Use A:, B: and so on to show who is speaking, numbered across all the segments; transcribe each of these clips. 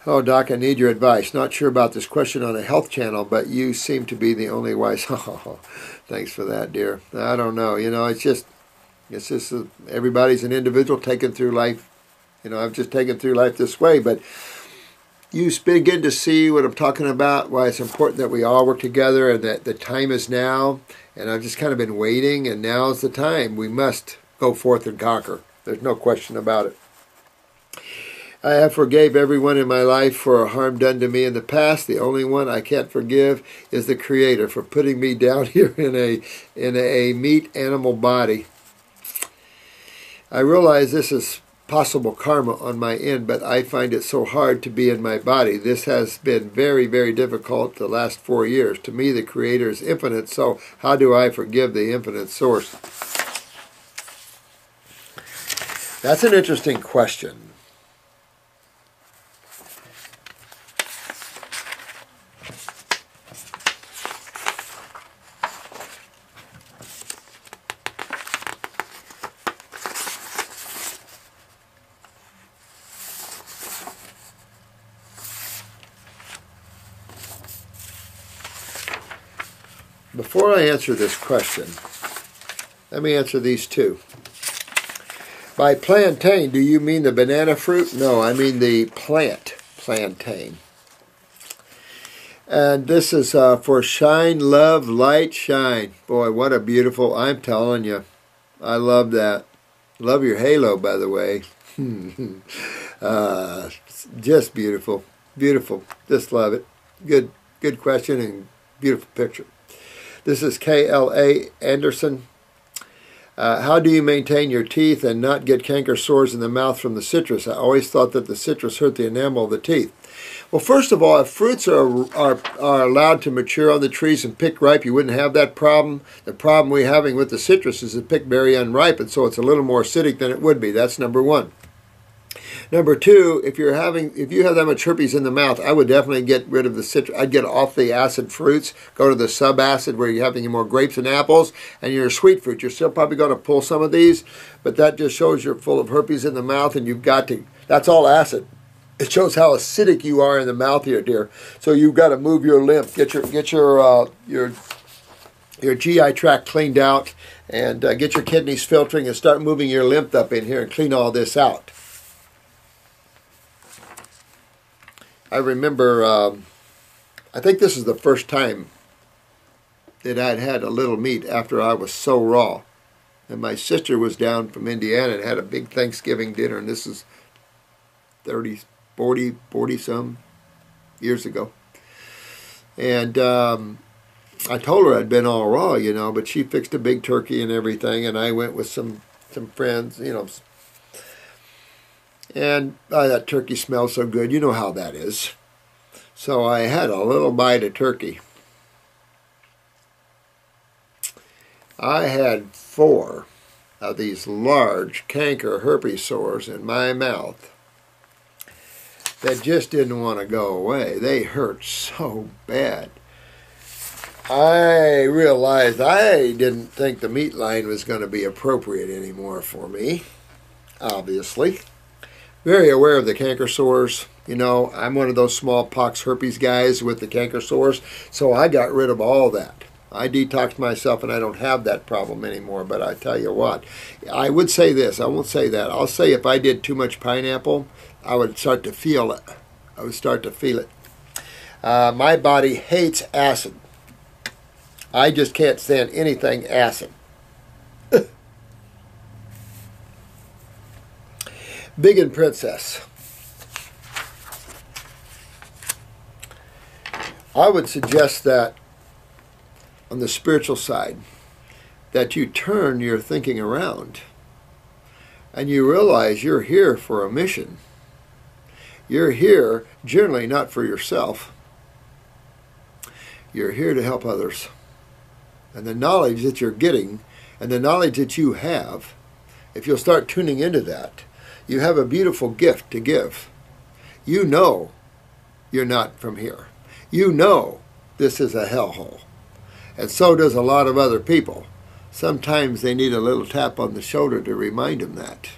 A: Oh, Doc, I need your advice. Not sure about this question on a health channel, but you seem to be the only wise. Oh, thanks for that, dear. I don't know. It's just everybody's an individual taken through life. I've just taken through life this way, but you begin to see what I'm talking about, why it's important that we all work together and that the time is now. And I've just kind of been waiting, and now is the time. We must go forth and conquer. There's no question about it. I have forgave everyone in my life for harm done to me in the past. The only one I can't forgive is the Creator for putting me down here in a meat animal body. I realize this is possible karma on my end, but I find it so hard to be in my body. This has been very, very difficult the last 4 years. To me, the Creator is infinite, so how do I forgive the infinite source? That's an interesting question. Before I answer this question, let me answer these two. By plantain, do you mean the banana fruit? No, I mean the plant, plantain. And this is for shine, love, light, shine. Boy, what a beautiful, I'm telling you. I love that. Love your halo, by the way. Just beautiful. Beautiful. Just love it. Good question and beautiful picture. This is K.L.A. Anderson. How do you maintain your teeth and not get canker sores in the mouth from the citrus? I always thought that the citrus hurt the enamel of the teeth. Well, first of all, if fruits are allowed to mature on the trees and picked ripe, you wouldn't have that problem. The problem we're having with the citrus is it picked very unripe, and so it's a little more acidic than it would be. That's number one. Number two, if you have that much herpes in the mouth, I would definitely get rid of the citrus. I'd get off the acid fruits, go to the subacid where you're having more grapes and apples, and your sweet fruit. You're still probably going to pull some of these, but that just shows you're full of herpes in the mouth, and you've got to. That's all acid. It shows how acidic you are in the mouth here, dear. So you've got to move your lymph, get your GI tract cleaned out, and get your kidneys filtering, and start moving your lymph up in here and clean all this out. I remember, I think this is the first time that I'd had a little meat after I was so raw. And my sister was down from Indiana and had a big Thanksgiving dinner, and this is 40 some years ago. And I told her I'd been all raw, but she fixed a big turkey and everything, and I went with some friends, and that turkey smells so good. You know how that is. So I had a little bite of turkey. I had 4 of these large canker herpes sores in my mouth that just didn't want to go away. They hurt so bad. I realized I didn't think the meat line was going to be appropriate anymore for me, obviously. Very aware of the canker sores. I'm one of those smallpox herpes guys with the canker sores, so I got rid of all that. I detoxed myself, and I don't have that problem anymore, but I tell you what, I would say this. I won't say that. I'll say if I did too much pineapple, I would start to feel it. My body hates acid. I just can't stand anything acid. Big and Princess. I would suggest that on the spiritual side, that you turn your thinking around and you realize you're here for a mission. You're here generally not for yourself. You're here to help others. And the knowledge that you're getting and the knowledge that you have, if you'll start tuning into that, you have a beautiful gift to give. You know you're not from here. You know this is a hellhole. And so does a lot of other people. Sometimes they need a little tap on the shoulder to remind them that.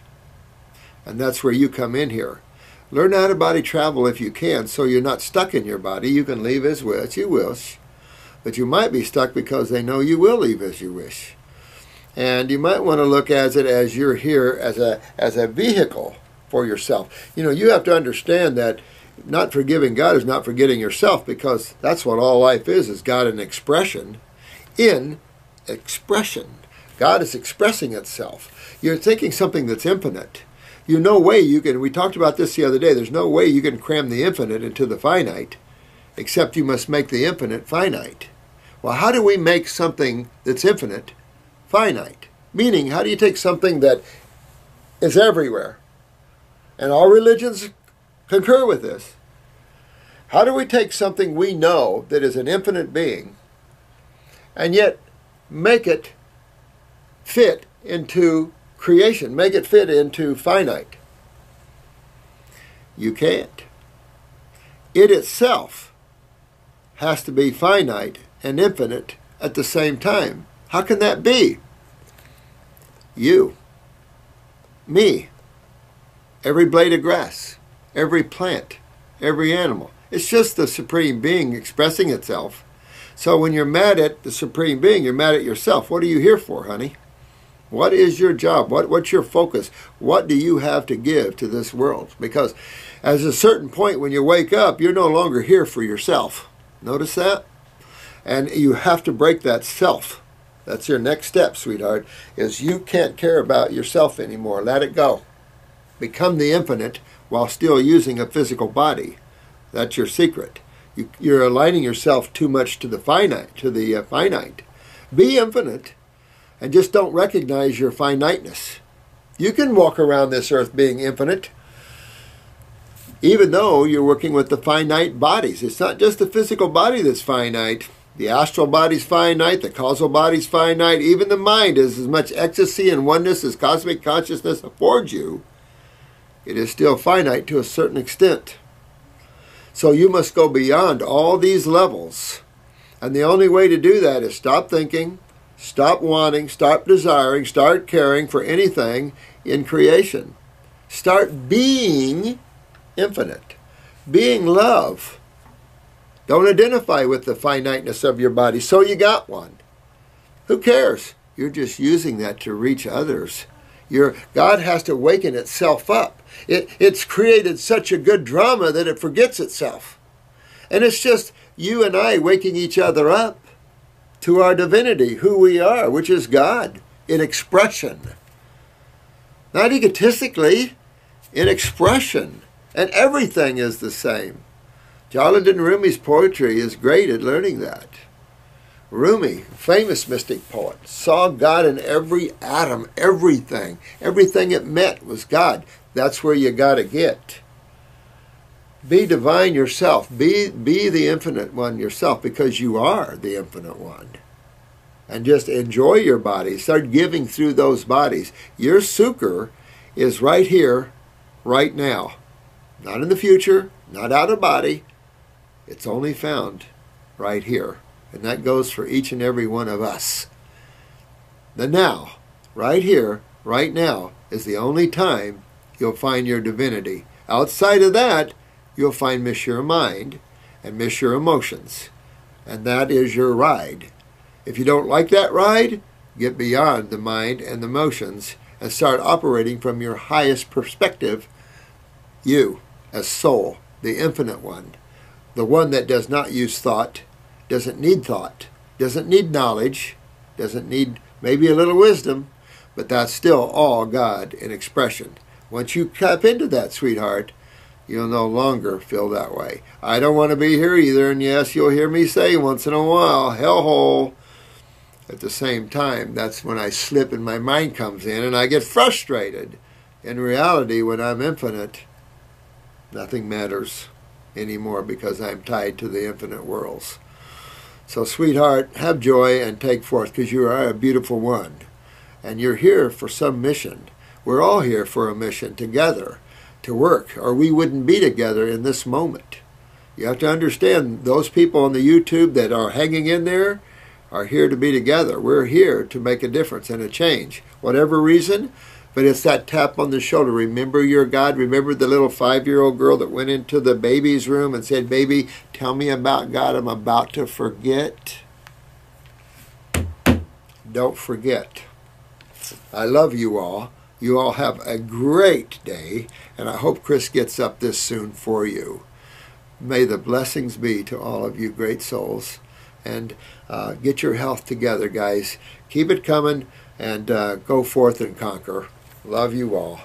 A: And that's where you come in here. Learn out-of-body travel if you can, so you're not stuck in your body. You can leave as you wish, but you might be stuck because they know you will leave as you wish. And you might want to look at it as you're here as a vehicle for yourself. You know, you have to understand that not forgiving God is not forgetting yourself, because that's what all life is God in expression. In expression. God is expressing itself. You're thinking something that's infinite. There's no way you can, we talked about this the other day, there's no way you can cram the infinite into the finite, except you must make the infinite finite. Well, how do we make something that's infinite finite? Meaning, how do you take something that is everywhere? And all religions concur with this. How do we take something we know that is an infinite being and yet make it fit into creation, make it fit into finite? You can't. It itself has to be finite and infinite at the same time. How can that be? You, me, every blade of grass, every plant, every animal. It's just the Supreme Being expressing itself. So when you're mad at the Supreme Being, you're mad at yourself. What are you here for, honey? What is your job? What's your focus? What do you have to give to this world? Because at a certain point when you wake up, you're no longer here for yourself. Notice that? And you have to break that self. That's your next step, sweetheart, is you can't care about yourself anymore. Let it go. Become the infinite while still using a physical body. That's your secret. You're aligning yourself too much to the finite. Be infinite. And just don't recognize your finiteness. You can walk around this earth being infinite, even though you're working with the finite bodies. It's not just the physical body that's finite. The astral body's finite, the causal body's finite. Even the mind is as much ecstasy and oneness as cosmic consciousness affords you. It is still finite to a certain extent. So you must go beyond all these levels. And the only way to do that is stop thinking, stop wanting, stop desiring, start caring for anything in creation. Start being infinite, being love. Don't identify with the finiteness of your body, so you got one. Who cares? You're just using that to reach others. God has to waken itself up. It's created such a good drama that it forgets itself. And it's just you and I waking each other up to our divinity, who we are, which is God, in expression. Not egotistically, in expression. And everything is the same. Jalaluddin Rumi's poetry is great at learning that. Rumi, famous mystic poet, saw God in every atom, everything. Everything it met was God. That's where you got to get. Be divine yourself. Be the infinite one yourself, because you are the infinite one. And just enjoy your body. Start giving through those bodies. Your sukkah is right here, right now. Not in the future, not out of body. It's only found right here. And that goes for each and every one of us. The now, right here, right now, is the only time you'll find your divinity. Outside of that, you'll miss your mind and miss your emotions. And that is your ride. If you don't like that ride, get beyond the mind and the emotions and start operating from your highest perspective, you as soul, the infinite one, the one that does not use thought, doesn't need knowledge, doesn't need maybe a little wisdom, but that's still all God in expression. Once you tap into that, sweetheart, you'll no longer feel that way. I don't want to be here either, and yes, you'll hear me say once in a while, hellhole. At the same time, that's when I slip and my mind comes in and I get frustrated. In reality, when I'm infinite, nothing matters anymore because I'm tied to the infinite worlds. So, sweetheart, have joy and take forth, because you are a beautiful one. And you're here for some mission. We're all here for a mission together to work, or we wouldn't be together in this moment. You have to understand, those people on the YouTube that are hanging in there are here to be together. We're here to make a difference and a change. Whatever reason, But it's that tap on the shoulder. Remember your God. Remember the little 5-year-old girl that went into the baby's room and said, "Baby, tell me about God. I'm about to forget." Don't forget. I love you all. You all have a great day, and I hope Chris gets up this soon for you. May the blessings be to all of you great souls. And get your health together, guys. Keep it coming, and go forth and conquer. Love you all.